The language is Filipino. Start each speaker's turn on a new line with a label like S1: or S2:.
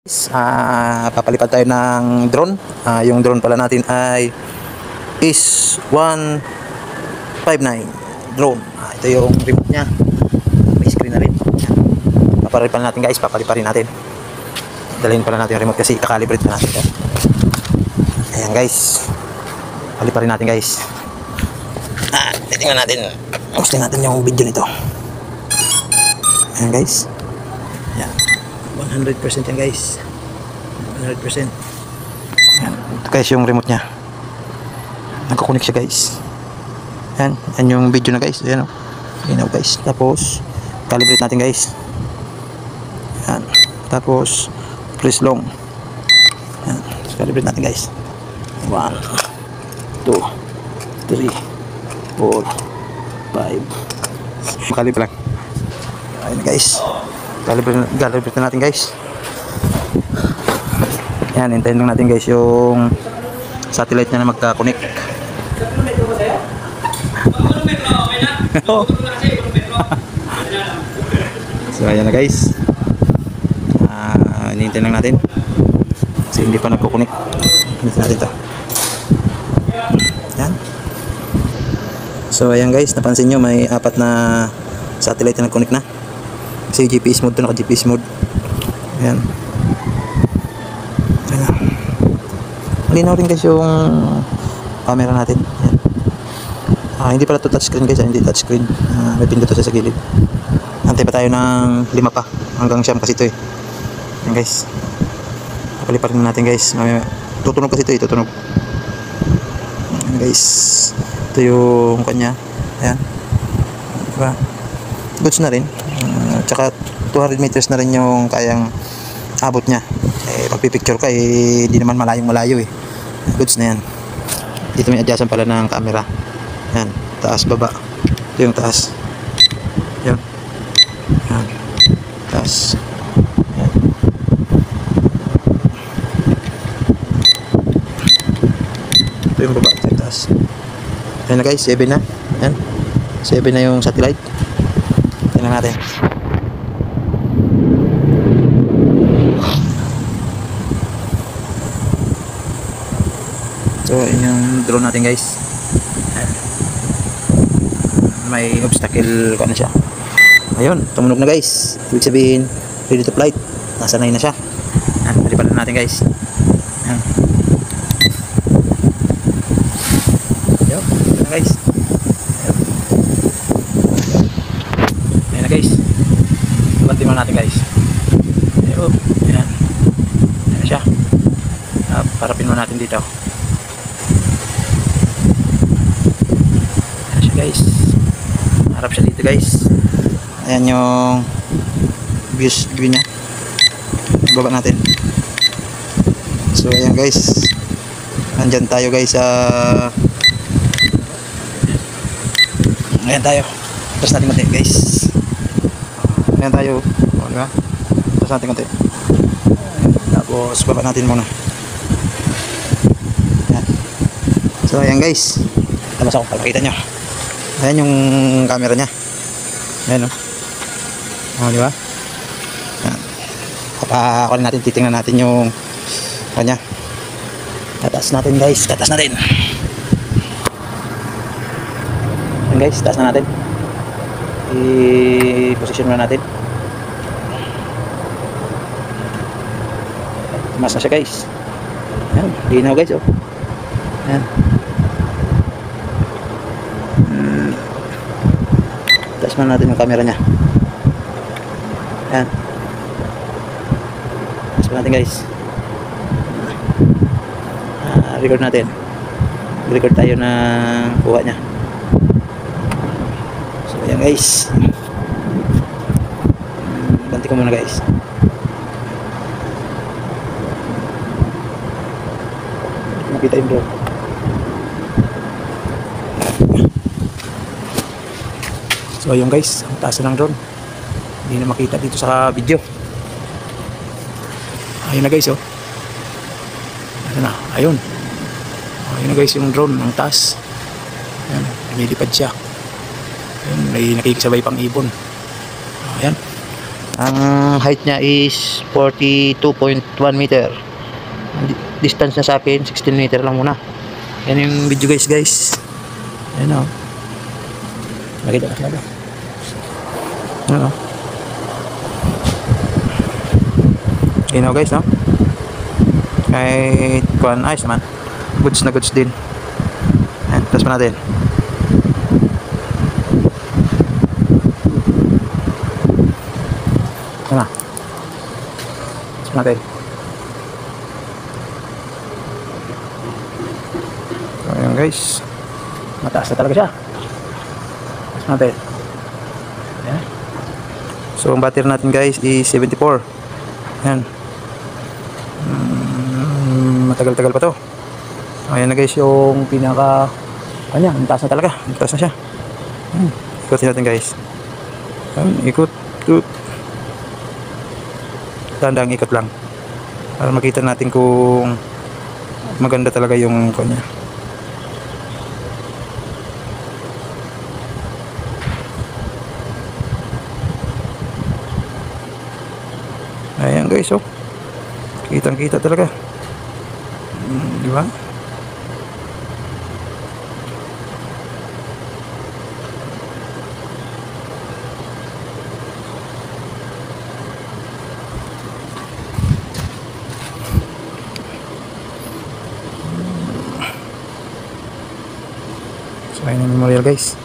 S1: Papalipad tayo ng drone. Yung drone pala natin ay is 159 drone. Ito yung remote nya, may screen na rin. Papalipan natin guys, papaliparin natin. Dalhin pala natin yung remote kasi kakalibrate na natin ito. Ayan guys, paliparin natin guys. Tingnan natin, gusto natin yung video nito. Ayan guys, ayan, 100% yan guys, 100%. Ayan, ito guys yung remote nya, nagkukunik siya guys. Ayan, yan yung video na guys. Ayan o, ayan o guys. Tapos calibrate natin guys. Ayan, tapos press long. Ayan, calibrate natin guys. 1, 2, 3, 4, 5. Calibrate lang. Ayan guys, calibrate na natin guys. Yan, hintayin lang natin guys yung satellite nya na magka-connect. So ayan na guys, hintayin lang natin kasi hindi pa nagko-connect. Hintayin natin ito. Yan. So ayan guys, napansin nyo may 4 na satellite na nag-connect na. Kasi GPS mode to, naka GPS mode. Ayan. Ayan. Malinaw rin guys yung camera natin. Ayan. Hindi pala to touchscreen guys, hindi touchscreen. May pindot to sa gilid. Antay pa tayo ng 5 pa. Hanggang siyam kasi ito eh. Ayan guys. Papaliparin natin guys. Tutunog kasi ito eh, tutunog. Ayan guys. Ito yung kanya. Ayan. Diba? Goods na rin. Tsaka 200 meters na rin yung kayang abot nya. Pagpipicture ka hindi naman malayo eh. Goods na yan. Dito may adjustan pala ng camera. Yan, taas baba. Ito yung taas. Yan. Yan. Taas. Yan. Ito yung baba, ito yung taas. Yan na guys, 7 na. Yan. 7 na yung satellite. Tingnan natin. So, yun yung drone natin guys. May obstacle ko na siya. Ayun, tumunog na guys. Ibig sabihin, ready to flight. Nasanay na siya. Yan, palipalan natin guys. Yan. Ayun, ito na guys. Ayun na guys. Bantin mo natin guys. Ayun, yan. Yan na siya. Parapin mo natin dito. Yan na siya guys. Harap siya dito guys. Ayan yung view nya. Baba natin. So ayan guys, nandyan tayo guys sa ayan tayo. Tapos natin konti guys. Ayan tayo. Diba? Tapos natin konti. Tapos baba natin muna. Ayan. So ayan guys, tapos ako palakita nyo. Ayan yung camera nya. Ayan o. Diba? Ayan. Papakunin natin, titingnan natin yung kanya. Tataas natin guys, tataas natin. Ayan guys, taas na natin. I-position na natin. Tumas na siya guys. Ayan, linaw guys oh. Ayan. Taas na natin yung camera nya. Ayan. Taas na natin guys. Record natin. Record tayo na kuha nya. So ayan guys. Banti ko muna guys. Makita yung drone. So ayun guys, ang taas ng drone. Hindi na makita dito sa video. Ayun na guys oh. Ayun na, ayun. Ayun na guys yung drone, ang taas. Ayan, lumilipad siya. Ayun, may nakikisabay pang ibon. Ayan. Ang height niya is 42.1 meter. Ang distance niya sa akin 16 meter lang muna. Yan yung video guys. Ayan o. Nakita ka ba? Ayan o. Ginaw guys, no? Kahit kuhan, ayos naman. Goods na goods din. Ayan, tas pa natin. Ayan na. Tas pa natin. So, ayan guys. Mataas na talaga siya. Tas pa natin. Ayan. So, ang battery natin guys is 74. Ayan. Matagal-tagal pa to. Ayan na guys yung pinaka kanya, ang taas na talaga. Ang taas na siya. Ikutin natin guys. Ayan, ikot. Tandang ikot lang. Para makita natin kung maganda talaga yung kanya. Ayan guys, oh. Kitang-kita talaga. Di ba? So, ayan yung memorial guys.